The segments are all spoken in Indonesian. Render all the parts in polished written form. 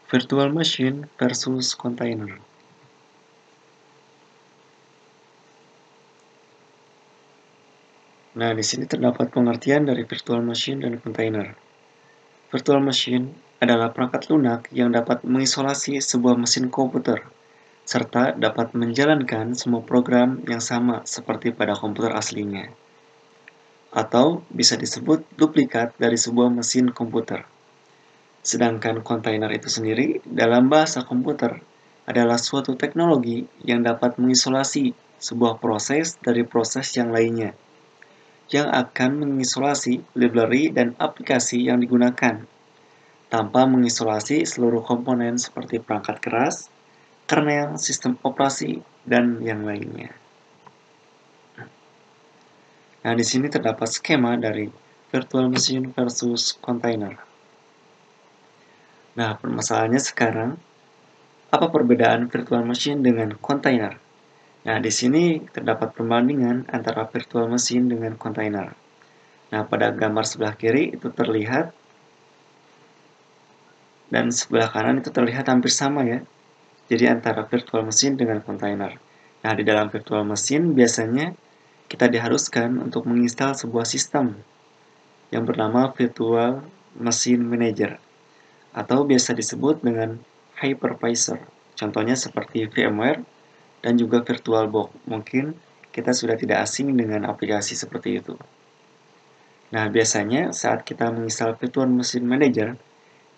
Virtual machine versus container. Nah, di sini terdapat pengertian dari virtual machine dan container. Virtual machine adalah perangkat lunak yang dapat mengisolasi sebuah mesin komputer, serta dapat menjalankan semua program yang sama seperti pada komputer aslinya. Atau bisa disebut duplikat dari sebuah mesin komputer. Sedangkan kontainer itu sendiri dalam bahasa komputer adalah suatu teknologi yang dapat mengisolasi sebuah proses dari proses yang lainnya, yang akan mengisolasi library dan aplikasi yang digunakan, tanpa mengisolasi seluruh komponen seperti perangkat keras, kernel, sistem operasi, dan yang lainnya. Nah, di sini terdapat skema dari virtual machine versus container. Nah, permasalahannya sekarang, apa perbedaan virtual machine dengan container? Nah, di sini terdapat perbandingan antara virtual machine dengan container. Nah, pada gambar sebelah kiri itu terlihat, dan sebelah kanan itu terlihat hampir sama ya. Jadi antara virtual machine dengan container. Nah, di dalam virtual machine biasanya kita diharuskan untuk menginstal sebuah sistem yang bernama Virtual Machine Manager, atau biasa disebut dengan hypervisor. Contohnya seperti VMware dan juga VirtualBox. Mungkin kita sudah tidak asing dengan aplikasi seperti itu. Nah, biasanya saat kita menginstal Virtual Machine Manager,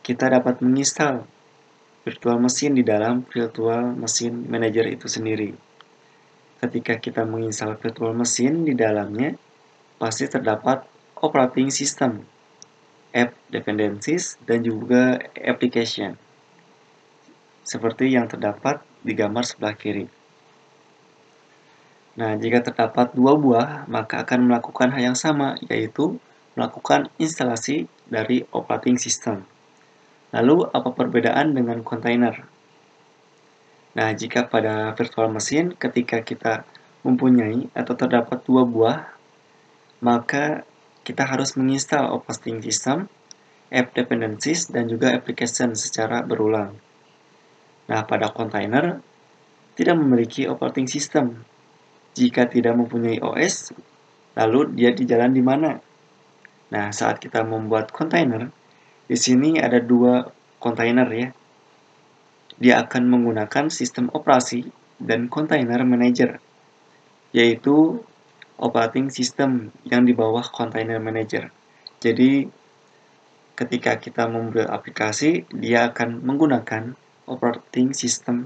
kita dapat menginstal virtual machine di dalam Virtual Machine Manager itu sendiri. Ketika kita menginstal virtual machine di dalamnya, pasti terdapat operating system, app dependencies, dan juga application, seperti yang terdapat di gambar sebelah kiri. Nah, jika terdapat dua buah, maka akan melakukan hal yang sama, yaitu melakukan instalasi dari operating system. Lalu, apa perbedaan dengan container? Nah, jika pada virtual machine, ketika kita mempunyai atau terdapat dua buah, maka kita harus menginstal operating system, app dependencies, dan juga application secara berulang. Nah, pada container, tidak memiliki operating system. Jika tidak mempunyai OS, lalu dia di jalan di mana? Nah, saat kita membuat container, di sini ada dua container ya. Dia akan menggunakan sistem operasi dan container manager, yaitu operating system yang di bawah container manager. Jadi, ketika kita membuat aplikasi, dia akan menggunakan operating system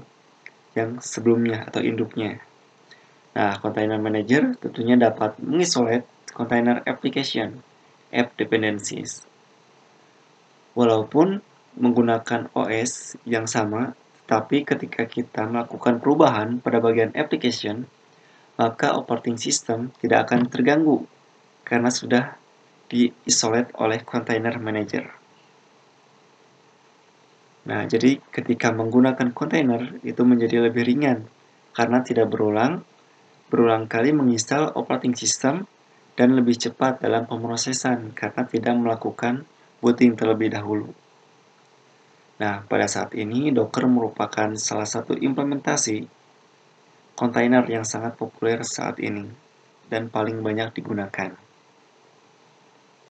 yang sebelumnya atau induknya. Nah, container manager tentunya dapat mengisolate container application, app dependencies. Walaupun menggunakan OS yang sama, tetapi ketika kita melakukan perubahan pada bagian application, maka operating system tidak akan terganggu karena sudah di-isolate oleh container manager. Nah, jadi ketika menggunakan container itu menjadi lebih ringan karena tidak berulang kali menginstal operating system dan lebih cepat dalam pemrosesan karena tidak melakukan booting terlebih dahulu. Nah, pada saat ini Docker merupakan salah satu implementasi kontainer yang sangat populer saat ini dan paling banyak digunakan.